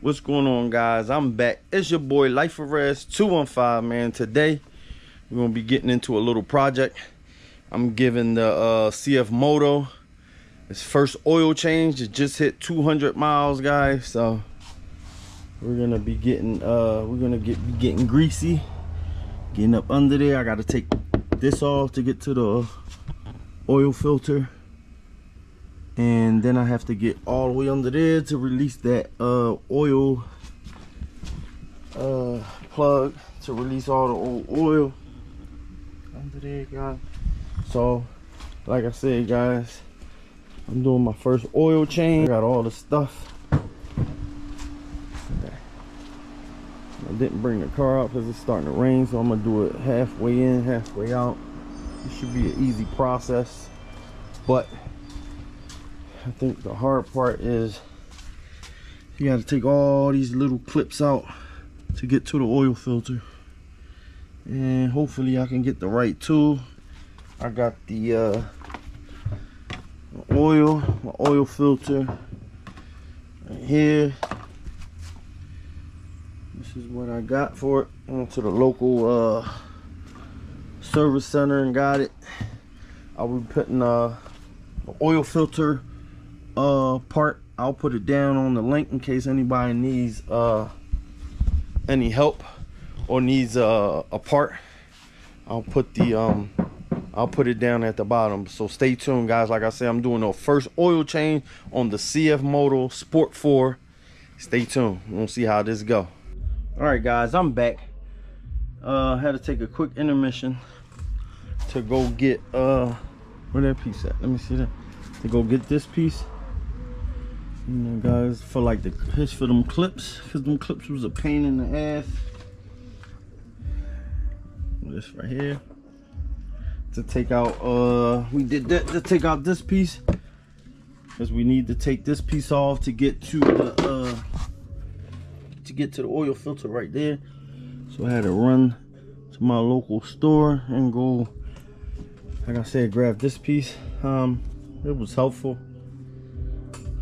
What's going on, guys? I'm back. It's your boy Life Arrest 215, man. Today we're gonna be getting into a little project. I'm giving the CFMOTO its first oil change. It just hit 200 miles, guys. So we're gonna be getting be getting greasy, getting up under there. I gotta take this off to get to the oil filter, and then I have to get all the way under there to release that oil plug, to release all the old oil under there, guys. So like I said, guys, I'm doing my first oil change. I got all the stuff. I didn't bring the car out because it's starting to rain, so I'm gonna do it halfway in, halfway out. It should be an easy process, but I think the hard part is you got to take all these little clips out to get to the oil filter, and hopefully I can get the right tool. I got the my oil filter right here. This is what I got for it. I went to the local service center and got it. I'll be putting the oil filter part. I'll put it down on the link in case anybody needs any help or needs a part. I'll put it down at the bottom, so stay tuned, guys. Like I said, I'm doing the first oil change on the CFMOTO Sport 4. Stay tuned, we'll see how this go. All right, guys, I'm back. Had to take a quick intermission to go get where that piece at. Let me see that. To go get this piece. You know, guys, for like the hitch for them clips, because them clips was a pain in the ass. This right here. To take out we did that to take out this piece, because we need to take this piece off to get to the oil filter right there. So I had to run to my local store and go, like I said, grab this piece. It was helpful.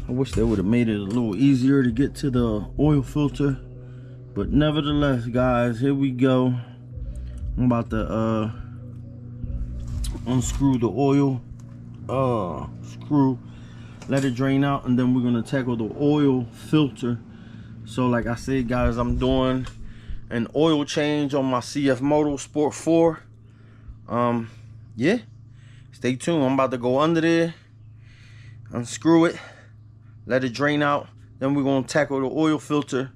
I wish they would have made it a little easier to get to the oil filter, but nevertheless, guys, here we go. I'm about to unscrew the oil screw, let it drain out, and then we're gonna tackle the oil filter. So like I said, guys, I'm doing an oil change on my CFMOTO Sport 4. Yeah, stay tuned. I'm about to go under there, unscrew it, let it drain out, then we're gonna tackle the oil filter,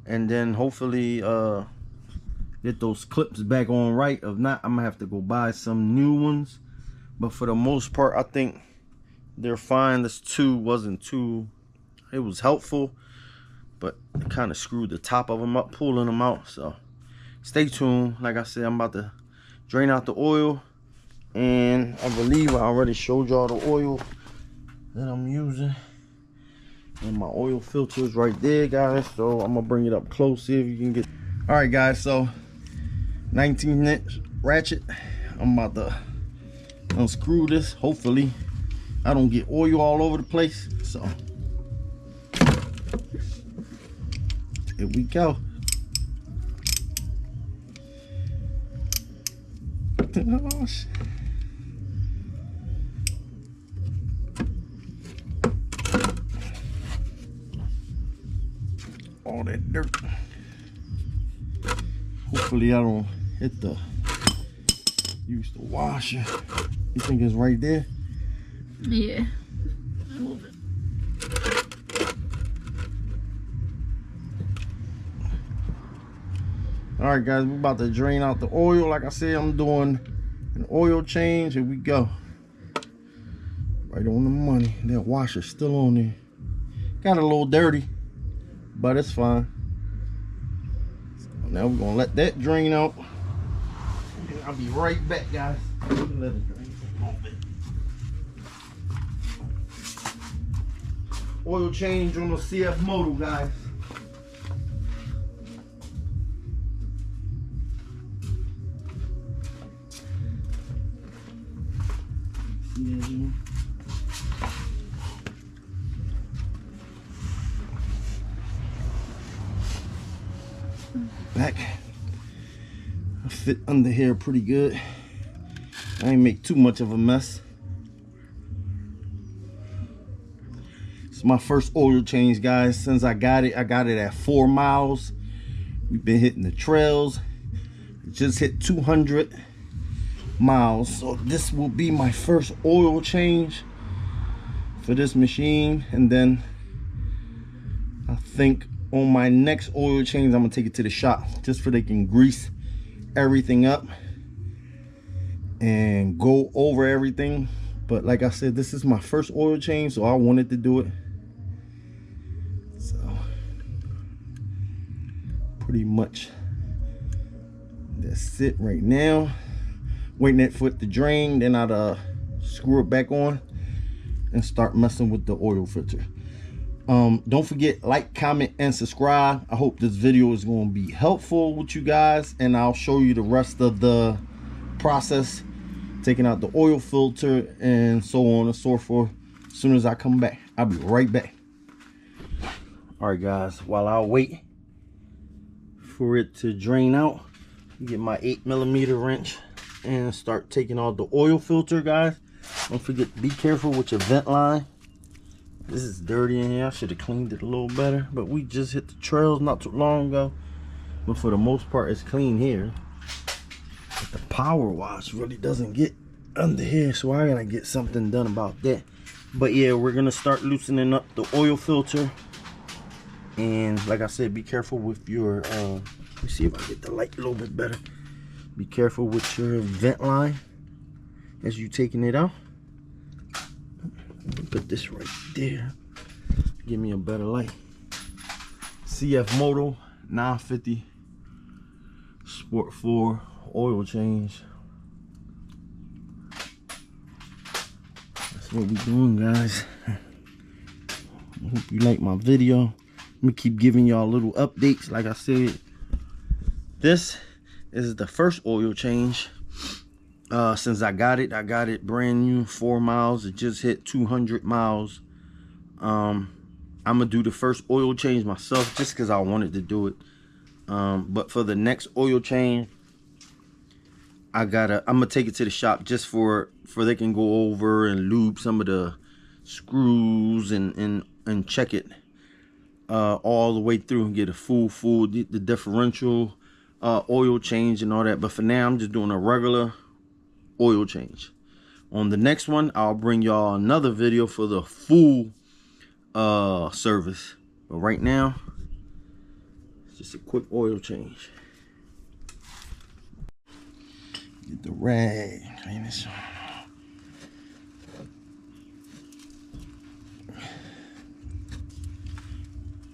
and then hopefully get those clips back on right. If not, I'm gonna have to go buy some new ones, but for the most part I think they're fine. This wasn't too, it was helpful, but it kind of screwed the top of them up pulling them out. So stay tuned. Like I said, I'm about to drain out the oil, and I believe I already showed y'all the oil that I'm using, and my oil filter is right there, guys. So I'm gonna bring it up close, see if you can get. All right, guys, so 19-inch ratchet. I'm about to unscrew this. Hopefully I don't get oil all over the place. So here we go. Oh, shit. All that dirt. Hopefully I don't hit the, use the washer. You think it's right there? Yeah. Move it. All right, guys, we're about to drain out the oil. Like I said, I'm doing an oil change. Here we go. Right on the money. That washer's still on there. Got a little dirty, but it's fine. So now we're gonna let that drain out. And I'll be right back, guys. Let it drain a little bit. Oil change on the CFMOTO, guys. back. I fit under here pretty good. I ain't make too much of a mess. It's my first oil change, guys. Since I got it at 4 miles. We've been hitting the trails. Just hit 200 miles. So this will be my first oil change for this machine. And then I think on my next oil change, I'm gonna take it to the shop just so they can grease everything up and go over everything. But like I said, this is my first oil change, so I wanted to do it. So pretty much that's it right now. Waiting that foot to drain, then I'd screw it back on and start messing with the oil filter. Don't forget, like, comment, and subscribe. I hope this video is going to be helpful with you guys, and I'll show you the rest of the process, taking out the oil filter and so on and so forth as soon as I come back. I'll be right back. All right, guys, while I wait for it to drain out, get my 8mm wrench and start taking out the oil filter, guys. Don't forget, be careful with your vent line. This is dirty in here. I should have cleaned it a little better, but we just hit the trails not too long ago. But for the most part, it's clean here. But the power wash really doesn't get under here, so I gotta get something done about that. But yeah, we're gonna start loosening up the oil filter. And like I said, be careful with your let me see if I get the light a little bit better. Be careful with your vent line as you taking it out. Put this right there. Give me a better light. CFMOTO 950 Sport 4 oil change. That's what we doing, guys. I hope you like my video. Let me keep giving y'all little updates. Like I said, this is the first oil change since I got it brand new, 4 miles. It just hit 200 miles. I'm gonna do the first oil change myself just because I wanted to do it. But for the next oil change, I'm gonna take it to the shop just for they can go over and lube some of the screws and check it all the way through and get a full the differential oil change and all that. But for now, I'm just doing a regular oil change. On the next one, I'll bring y'all another video for the full service. But right now, it's just a quick oil change. Get the rag, clean this one.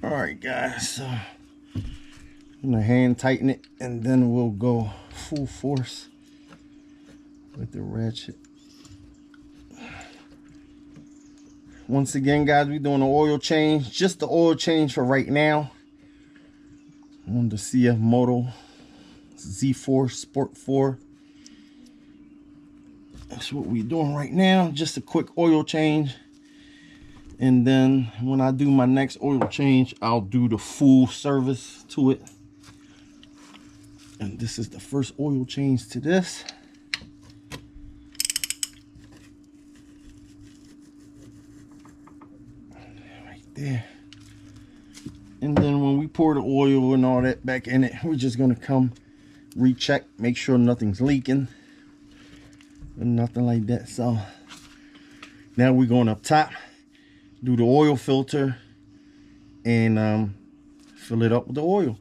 All right, guys, so I'm gonna hand tighten it and then we'll go full force with the ratchet. Once again, guys, we're doing an oil change, just the oil change for right now on the CFMOTO zforce Sport 4. That's what we're doing right now, just a quick oil change. And then when I do my next oil change, I'll do the full service to it. And this is the first oil change to this. There. And then when we pour the oil and all that back in it, we're just gonna come recheck, make sure nothing's leaking and nothing like that. So now we're going up top, do the oil filter and fill it up with the oil.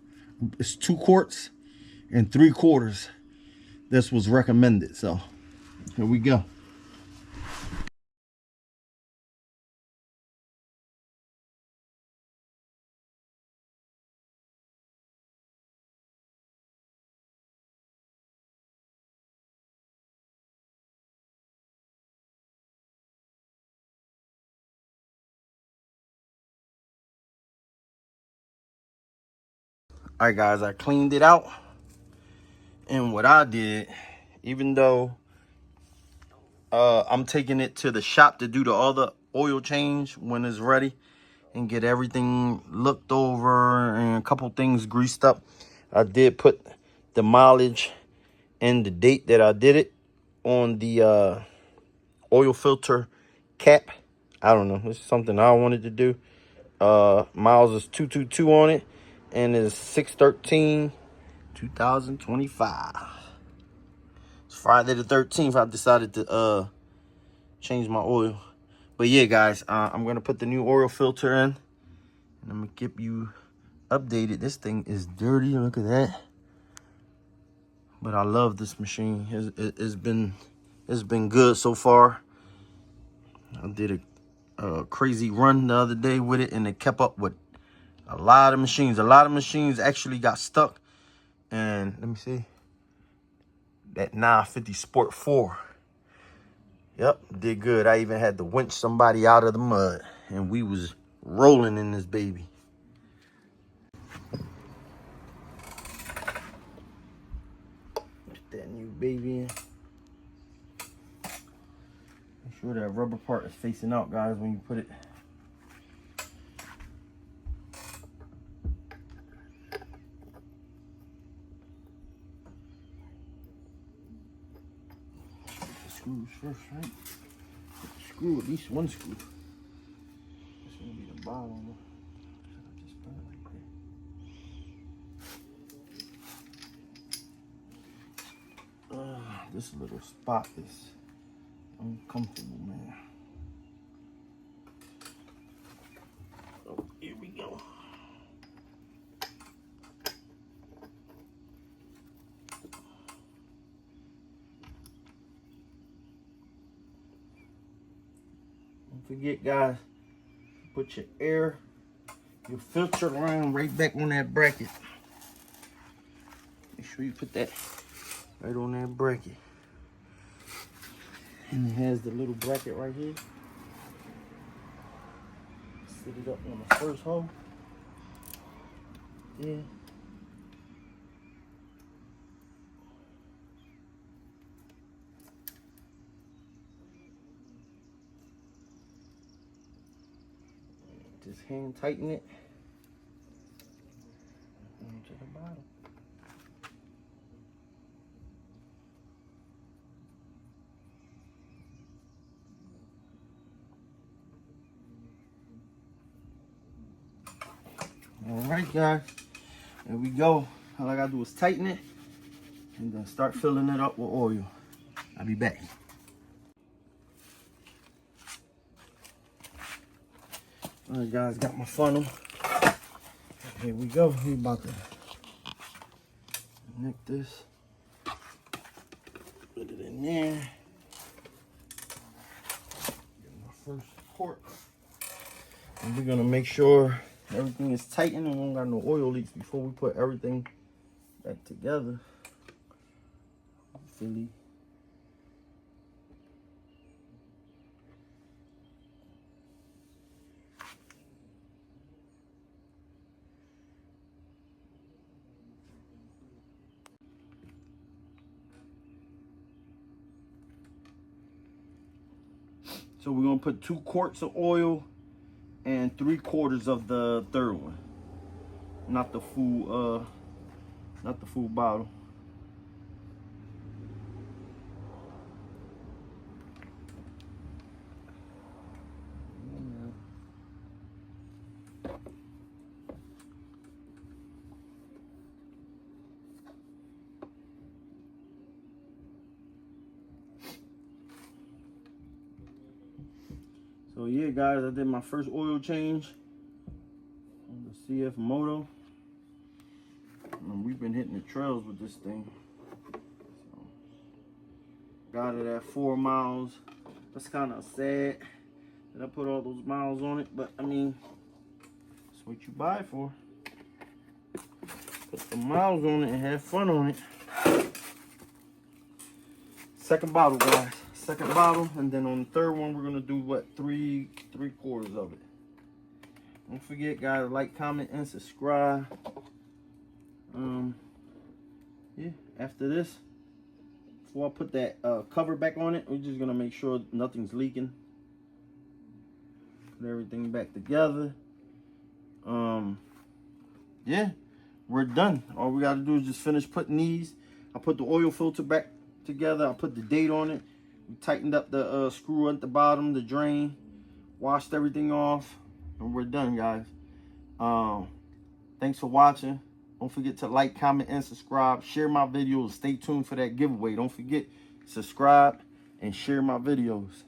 It's 2 quarts and 3/4. This was recommended, so here we go. All right, guys, I cleaned it out. And what I did, even though I'm taking it to the shop to do the other oil change when it's ready and get everything looked over and a couple things greased up, I did put the mileage and the date that I did it on the oil filter cap. I don't know. It's something I wanted to do. Miles is 222 on it, and it's 6/13/2025. It's Friday the 13th. I decided to change my oil. But yeah, guys, I'm gonna put the new oil filter in, and I'm gonna keep you updated. This thing is dirty. Look at that. But I love this machine. It's been good so far. I did a crazy run the other day with it, and it kept up with a lot of machines. A lot of machines actually got stuck. And let me see. That 950 Sport 4. Yep, did good. I even had to winch somebody out of the mud, and we was rolling in this baby. Put that new baby in. Make sure that rubber part is facing out, guys, when you put it. Screws first, right? Screw, at least one screw. This will be the bottom. Just put it like that. This little spot is uncomfortable, man. Oh, here we go. Don't forget, guys, put your filter line right back on that bracket. Make sure you put that right on that bracket. And it has the little bracket right here. Set it up on the first hole. Yeah. Just hand tighten it. And to the bottom. All right, guys. There we go. All I gotta do is tighten it and then start filling it up with oil. I'll be back. All right, guys, got my funnel. Here we go. We about to connect this. Put it in there. Get my first quart. And we're gonna make sure everything is tightened and we don't got no oil leaks before we put everything back together. Hopefully. So we're gonna put 2 quarts of oil and 3/4 of the third one. Not the full bottle. So yeah, guys, I did my first oil change on the CFMOTO. We've been hitting the trails with this thing. So, got it at 4 miles. That's kind of sad that I put all those miles on it, but I mean, that's what you buy it for. Put the miles on it and have fun on it. Second bottle, guys. Second bottle, and then on the third one, we're gonna do what, 3/4 of it. Don't forget, guys, like, comment, and subscribe. Yeah, after this, before I put that cover back on it, we're just gonna make sure nothing's leaking. Put everything back together. Yeah, we're done. All we got to do is just finish putting these. I put the oil filter back together. I put the date on it. We tightened up the screw at the bottom, the drain, washed everything off, and we're done, guys. Thanks for watching. Don't forget to like, comment, and subscribe. Share my videos. Stay tuned for that giveaway. Don't forget, subscribe and share my videos.